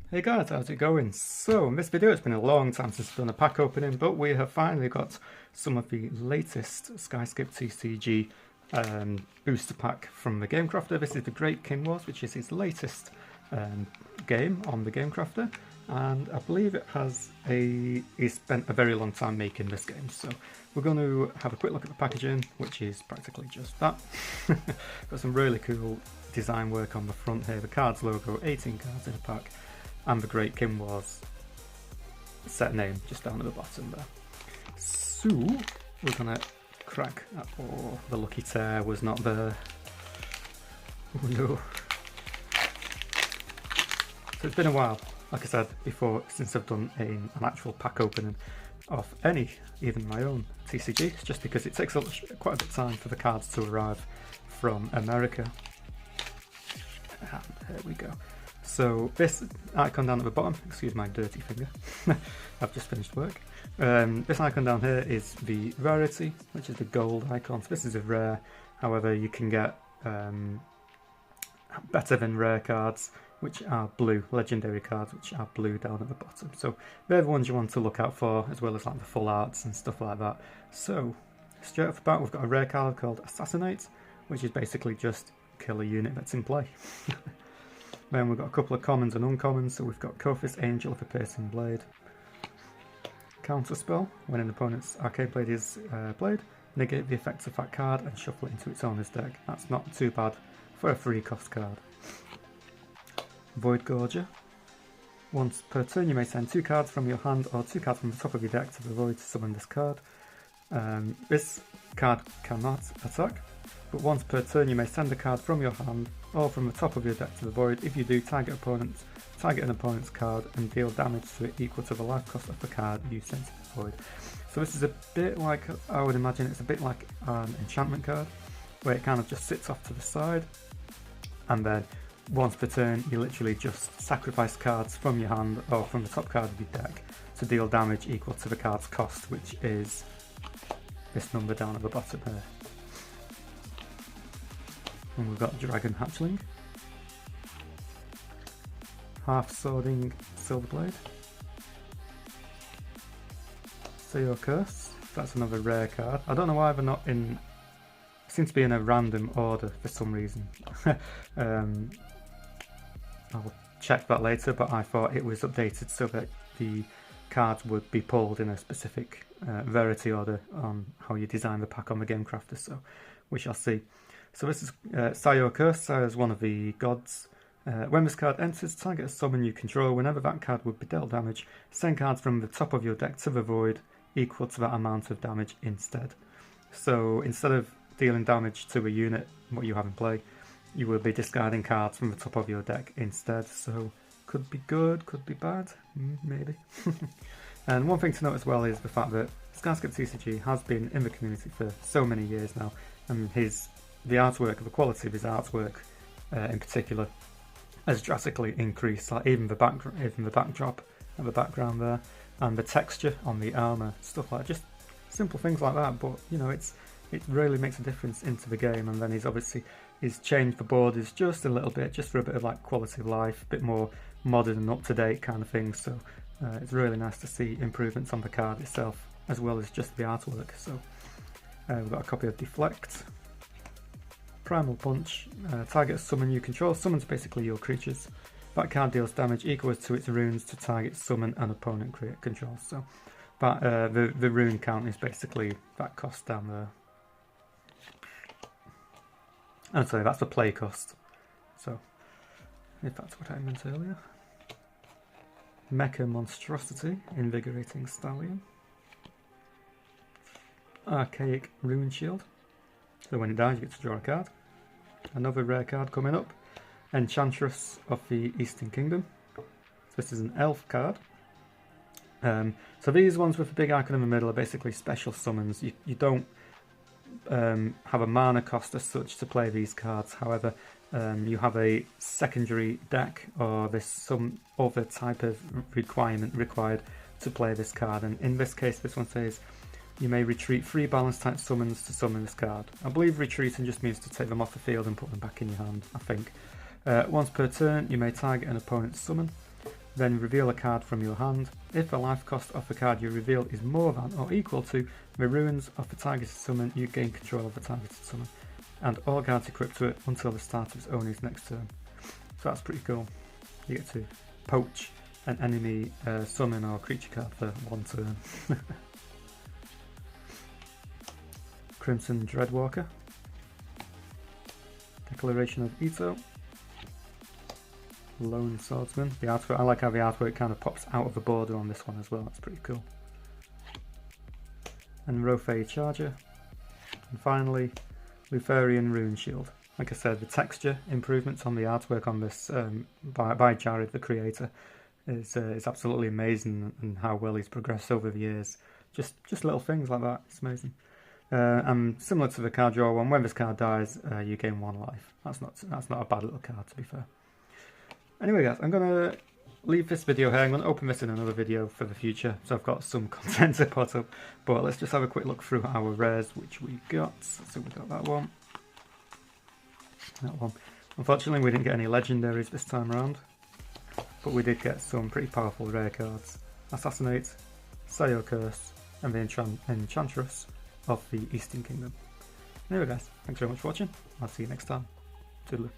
Hey guys, how's it going? So in this video it's been a long time since I've done a pack opening, but we have finally got some of the latest Skyscape TCG booster pack from the Game Crafter. This is the Great Kinwars, which is his latest game on the Game Crafter, and I believe he spent a very long time making this game. So we're going to have a quick look at the packaging, which is practically just that. Got some really cool design work on the front here, the cards logo, 18 cards in a pack, and the Great Kinwars set name just down at the bottom there. So we're gonna crack. Oh, the lucky tear was not there. Oh no. So it's been a while, like I said before, since I've done an actual pack opening of any, even my own TCG. It's just because it takes quite a bit of time for the cards to arrive from America. And there we go. So this icon down at the bottom, excuse my dirty finger, I've just finished work. This icon down here is the rarity, which is the gold icon. So this is a rare, however you can get better than rare cards, which are blue, legendary cards, which are blue down at the bottom. So they're the ones you want to look out for, as well as like the full arts and stuff like that. So straight off the bat we've got a rare card called Assassinate, which is basically just kill a unit that's in play. Then we've got a couple of commons and uncommons, so we've got Kophis Angel of the Piercing Blade. Counterspell, when an opponent's arcane blade is played, negate the effects of that card and shuffle it into its owner's deck. That's not too bad for a free cost card. Void Gorger. Once per turn you may send 2 cards from your hand or 2 cards from the top of your deck to the void to summon this card. This card cannot attack, but once per turn you may send a card from your hand or from the top of your deck to the void. If you do, target an opponent's card and deal damage to it equal to the life cost of the card you sent to the void. So this is a bit like, I would imagine it's a bit like an enchantment card, where it kind of just sits off to the side, and then once per turn you literally just sacrifice cards from your hand or from the top card of your deck to deal damage equal to the card's cost, which is this number down at the bottom here. And we've got Dragon Hatchling, Half Swording Silverblade, Sayo Curse. That's another rare card. I don't know why they're not in. Seems to be in a random order for some reason. I'll check that later, but I thought it was updated so that the cards would be pulled in a specific rarity order on how you design the pack on the Game Crafter, so we shall see. So this is Sayo Curse. Sayo is one of the gods. When this card enters, target a summon you control. Whenever that card would be dealt damage, send cards from the top of your deck to the void equal to that amount of damage instead. So instead of dealing damage to a unit, what you have in play, you will be discarding cards from the top of your deck instead. So could be good, could be bad, maybe. And one thing to note as well is the fact that Skyscape TCG has been in the community for so many years now, and the artwork, the quality of his artwork in particular, has drastically increased. Like even the backdrop and the background there, and the texture on the armor, stuff like just simple things like that. But you know, it really makes a difference into the game. And then he's changed the borders just a little bit, just for a bit of like quality of life, a bit more modern and up to date kind of thing. So it's really nice to see improvements on the card itself as well as just the artwork. So we've got a copy of Deflect. Primal Punch, target a summon you control. Summons basically your creatures. That card deals damage equal to its runes to target summon an opponent controls. So that the rune count is basically that cost down there. I'm sorry, that's the play cost. So if that's what I meant earlier. Mecha Monstrosity, Invigorating Stallion. Archaic Rune Shield. So when it dies, you get to draw a card. Another rare card coming up, Enchantress of the Eastern Kingdom. So this is an elf card. So these ones with the big icon in the middle are basically special summons. You don't have a mana cost as such to play these cards. However, you have a secondary deck, or there's some other type of requirement required to play this card. And in this case, this one says you may retreat 3 balance type summons to summon this card. I believe retreating just means to take them off the field and put them back in your hand, I think. Once per turn, you may target an opponent's summon. Then reveal a card from your hand. If the life cost of the card you reveal is more than or equal to the runes of the targeted summon, you gain control of the targeted summon, and all cards equipped to it until the start of its owner's next turn. So that's pretty cool. You get to poach an enemy summon or creature card for one turn. Crimson Dreadwalker. Declaration of Ito. Lone Swordsman. The artwork, I like how the artwork kind of pops out of the border on this one as well, that's pretty cool. And Rofei Charger. And finally, Lutherian Rune Shield. Like I said, the texture improvements on the artwork on this by Jared, the creator, is absolutely amazing, and how well he's progressed over the years. Just little things like that, it's amazing. And similar to the card draw one, when this card dies, you gain 1 life. That's not a bad little card, to be fair. Anyway guys, I'm going to leave this video here. I'm going to open this in another video for the future, so I've got some content to put up. But let's just have a quick look through our rares, which we got. So we got that one. That one. Unfortunately, we didn't get any legendaries this time around, but we did get some pretty powerful rare cards. Assassinate, Sayo Curse, and the Enchantress of the Eastern Kingdom. Anyway guys, thanks very much for watching. I'll see you next time. Toodaloo.